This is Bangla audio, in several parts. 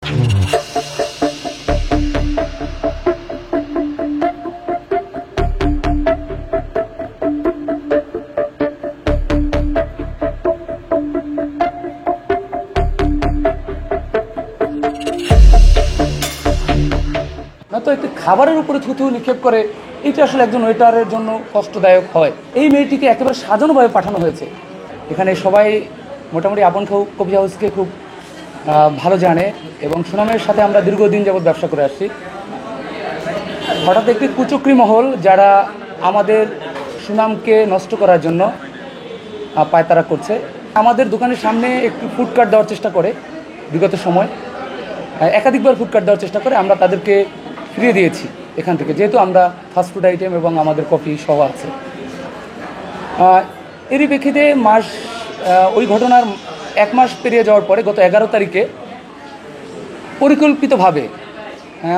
তো একটি খাবারের উপরে থুতু নিক্ষেপ করে, এটা আসলে একজন ওয়েটারের জন্য কষ্টদায়ক হয়। এই মেয়েটিকে একেবারে সাজানোভাবে পাঠানো হয়েছে। এখানে সবাই মোটামুটি আপন কফি হাউসকে খুব ভালো জানে এবং সুনামের সাথে আমরা দীর্ঘদিন যাবৎ ব্যবসা করে আসছি। হঠাৎ একটি কুচক্রী মহল, যারা আমাদের সুনামকে নষ্ট করার জন্য পায়তারা করছে, আমাদের দোকানের সামনে একটু ফুড কার্ট দেওয়ার চেষ্টা করে। বিগত সময় একাধিকবার ফুড কার্ট দেওয়ার চেষ্টা করে, আমরা তাদেরকে ফিরিয়ে দিয়েছি এখান থেকে, যেহেতু আমরা ফাস্টফুড আইটেম এবং আমাদের কফি সহ আছে। এরই প্রেক্ষিতে ওই ঘটনার 1 মাস পেরিয়ে যাওয়ার পরে গত 11 তারিখে পরিকল্পিতভাবে,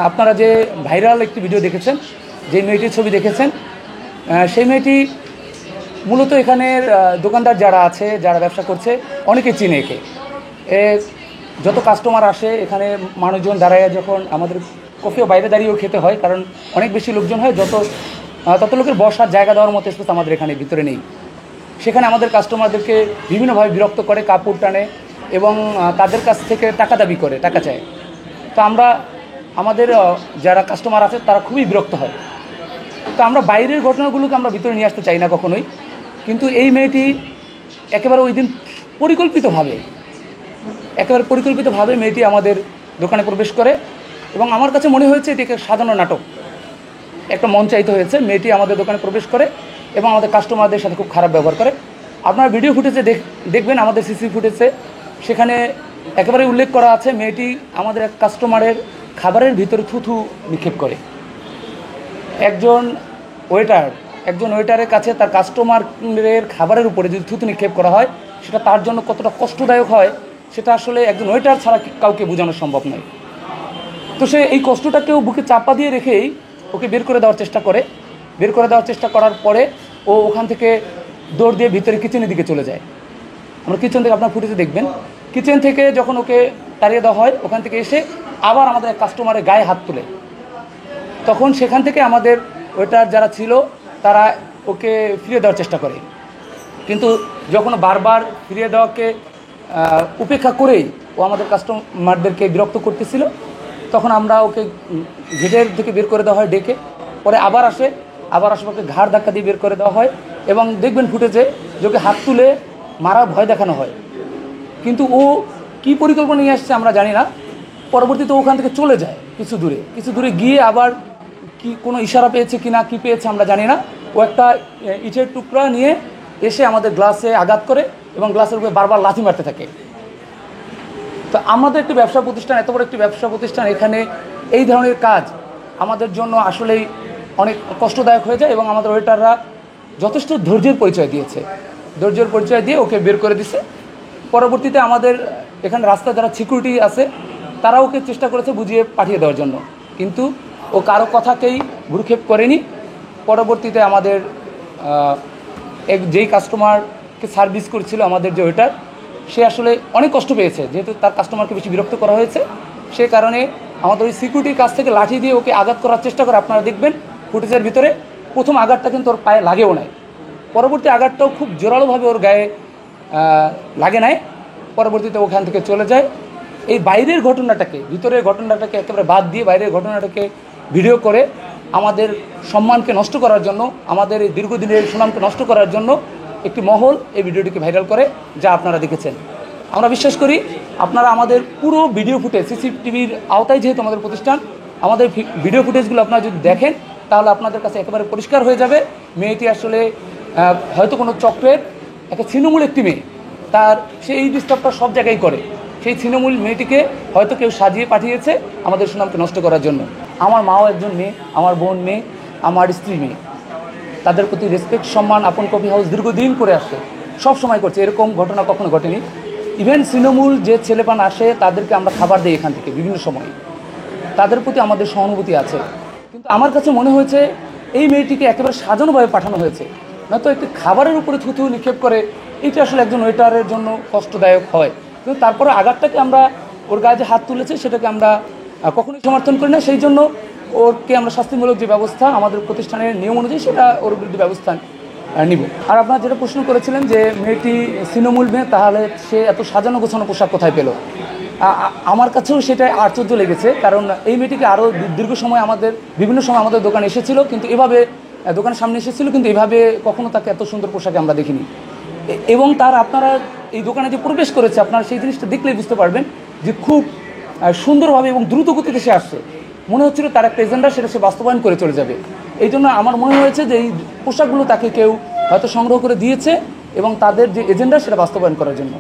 আপনারা যে ভাইরাল একটি ভিডিও দেখেছেন, যে মেয়েটির ছবি দেখেছেন, সেই মেয়েটি মূলত এখানের দোকানদার যারা আছে, যারা ব্যবসা করছে, অনেকে চিনে একে। যত কাস্টমার আসে এখানে, মানুষজন দাঁড়ায়, যখন আমাদের কফিও বাইরে দাঁড়িয়েও খেতে হয়, কারণ অনেক বেশি লোকজন হয়, তত লোকের বসার জায়গা দেওয়ার মতো স্পেস আমাদের এখানে ভিতরে নেই। সেখানে আমাদের কাস্টমারদেরকে বিভিন্নভাবে বিরক্ত করে, কাপড় টানে এবং তাদের কাছ থেকে টাকা দাবি করে, টাকা চায়। তো আমাদের যারা কাস্টমার আছে তারা খুবই বিরক্ত হয়। তো আমরা বাইরের ঘটনাগুলোকে আমরা ভিতরে নিয়ে আসতে চাই না কখনোই, কিন্তু এই মেয়েটি একেবারে ওই দিন পরিকল্পিতভাবে মেয়েটি আমাদের দোকানে প্রবেশ করে এবং আমার কাছে মনে হয়েছে এটি একটা সাজানো নাটক, একটা মঞ্চায়িত হয়েছে। মেয়েটি আমাদের দোকানে প্রবেশ করে এবং আমাদের কাস্টমারদের সাথে খুব খারাপ ব্যবহার করে। আপনার ভিডিও ফুটেজে দেখবেন, আমাদের সিসি ফুটেজে সেখানে একেবারে উল্লেখ করা আছে, মেয়েটি আমাদের এক কাস্টমারের খাবারের ভিতরে থুথু নিক্ষেপ করে। একজন ওয়েটারের কাছে তার কাস্টমারের খাবারের উপরে যদি থুথু নিক্ষেপ করা হয়, সেটা তার জন্য কতটা কষ্টদায়ক হয়, সেটা আসলে একজন ওয়েটার ছাড়া কাউকে বোঝানো সম্ভব নয়। তো সে এই কষ্টটাকেও বুকে চাপা দিয়ে রেখেই ওকে বের করে দেওয়ার চেষ্টা করার পরে ও ওখান থেকে দৌড় দিয়ে ভিতরে কিচেনের দিকে চলে যায়। আমরা কিচেন থেকে, আপনার ফুটেজে দেখবেন, কিচেন থেকে যখন ওকে তাড়িয়ে দেওয়া হয়, ওখান থেকে এসে আবার আমাদের কাস্টমারের গায়ে হাত তুলে। তখন সেখান থেকে আমাদের ওয়েটার যারা ছিল তারা ওকে ফিরিয়ে দেওয়ার চেষ্টা করে, কিন্তু যখন বারবার ফিরিয়ে দেওয়াকে উপেক্ষা করেই ও আমাদের কাস্টমারদেরকে বিরক্ত করতেছিল, তখন আমরা ওকে গেটের থেকে বের করে দেওয়া হয় ডেকে। পরে আবার আশেপাশে ঘাড় ধাক্কা দিয়ে বের করে দেওয়া হয় এবং দেখবেন ফুটেজে যে ওকে হাত তুলে মারা ভয় দেখানো হয়। কিন্তু ও কি পরিকল্পনা নিয়ে আসছে আমরা জানি না। পরবর্তীতে ওখান থেকে চলে যায় কিছু দূরে গিয়ে আবার কি কোনো ইশারা পেয়েছে কি না, কী পেয়েছে আমরা জানি না। ও একটা ইটের টুকরা নিয়ে এসে আমাদের গ্লাসে আঘাত করে এবং গ্লাসের উপরে বারবার লাথি মারতে থাকে। তো আমাদের একটি ব্যবসা প্রতিষ্ঠান, এত বড় একটি ব্যবসা প্রতিষ্ঠান, এখানে এই ধরনের কাজ আমাদের জন্য আসলেই অনেক কষ্টদায়ক হয়ে যায় এবং আমাদের ওয়েটাররা যথেষ্ট ধৈর্যের পরিচয় দিয়ে ওকে বের করে দিছে। পরবর্তীতে আমাদের এখানে রাস্তায় যারা সিকিউরিটি আছে তারা ওকে চেষ্টা করেছে বুঝিয়ে পাঠিয়ে দেওয়ার জন্য, কিন্তু ও কারো কথাকেই ভ্রুক্ষেপ করেনি। পরবর্তীতে আমাদের যেই কাস্টমারকে সার্ভিস করেছিল আমাদের যে ওয়েটার, সে আসলে অনেক কষ্ট পেয়েছে, যেহেতু তার কাস্টমারকে বেশি বিরক্ত করা হয়েছে। সে কারণে আমাদের ওই সিকিউরিটির কাছ থেকে লাঠি দিয়ে ওকে আঘাত করার চেষ্টা করে। আপনারা দেখবেন ফুটেজের ভিতরে প্রথম আঘাতটা কিন্তু ওর পায়ে লাগেও নাই, পরবর্তী আঘাতটাও খুব জোরালোভাবে ওর গায়ে লাগে নাই। পরবর্তীতে ওখান থেকে চলে যায়। এই বাইরের ঘটনাটাকে, ভিতরের ঘটনাটাকে একেবারে বাদ দিয়ে বাইরের ঘটনাটাকে ভিডিও করে আমাদের সম্মানকে নষ্ট করার জন্য, আমাদের এই দীর্ঘদিনের সুনামকে নষ্ট করার জন্য একটি মহল এই ভিডিওটিকে ভাইরাল করে, যা আপনারা দেখেছেন। আমরা বিশ্বাস করি আপনারা আমাদের পুরো ভিডিও ফুটেজ, সিসিটিভির আওতায় যেহেতু আমাদের প্রতিষ্ঠান, আমাদের ভিডিও ফুটেজগুলো আপনারা যদি দেখেন তাহলে আপনাদের কাছে একেবারে পরিষ্কার হয়ে যাবে মেয়েটি আসলে হয়তো কোনো চক্রের একটা ছিন্নমূল একটি মেয়ে। সেই ডিস্টার্বটা সব জায়গায় করে। সেই ছিন্নমূল মেয়েটিকে হয়তো কেউ সাজিয়ে পাঠিয়েছে আমাদের সুনামকে নষ্ট করার জন্য। আমার মাও একজন মেয়ে, আমার বোন মেয়ে, আমার স্ত্রী মেয়ে। তাদের প্রতি রেসপেক্ট, সম্মান আপন কফি হাউস দীর্ঘদিন করে আসছে, সব সময় করছে। এরকম ঘটনা কখনো ঘটেনি। ইভেন তৃণমূল যে ছেলেপান আসে তাদেরকে আমরা খাবার দিই এখান থেকে বিভিন্ন সময়, তাদের প্রতি আমাদের সহানুভূতি আছে। কিন্তু আমার কাছে মনে হয়েছে এই মেয়েটিকে একেবারে সাজানোভাবে পাঠানো হয়েছে। নয়তো একটি খাবারের উপরে থুতু নিক্ষেপ করে, এটা আসলে একজন ওয়েটারের জন্য কষ্টদায়ক হয়। কিন্তু তারপরে আঘাতটাকে আমরা ওর গায়ে যে হাত তুলেছে সেটাকে আমরা কখনোই সমর্থন করি না। সেই জন্য ওরকে আমরা শাস্তিমূলক যে ব্যবস্থা আমাদের প্রতিষ্ঠানের নিয়ম অনুযায়ী সেটা ওর বিরুদ্ধে ব্যবস্থা নিব। আর আপনারা যেটা প্রশ্ন করেছিলেন যে মেয়েটি ছিন্নমূল মেয়ে, তাহলে সে এত সাজানো গোছানো পোশাক কোথায় পেল? আমার কাছেও সেটা আশ্চর্য লেগেছে, কারণ এই মেয়েটিকে আরও দীর্ঘ সময় বিভিন্ন সময় আমাদের দোকানে এসেছিল, কিন্তু এভাবে দোকানের সামনে এসেছিল, কিন্তু এভাবে কখনো তাকে এত সুন্দর পোশাকে আমরা দেখিনি। এবং আপনারা এই দোকানে যে প্রবেশ করেছে, আপনারা সেই জিনিসটা দেখলেই বুঝতে পারবেন যে খুব সুন্দরভাবে এবং দ্রুত গতিতে সে আসছে। মনে হচ্ছিল তার একটা এজেন্ডা, সেটা সে বাস্তবায়ন করে চলে যাবে। এই জন্য আমার মনে হয়েছে যে এই পোশাকগুলো তাকে কেউ হয়তো সংগ্রহ করে দিয়েছে এবং তাদের যে এজেন্ডা সেটা বাস্তবায়ন করার জন্য।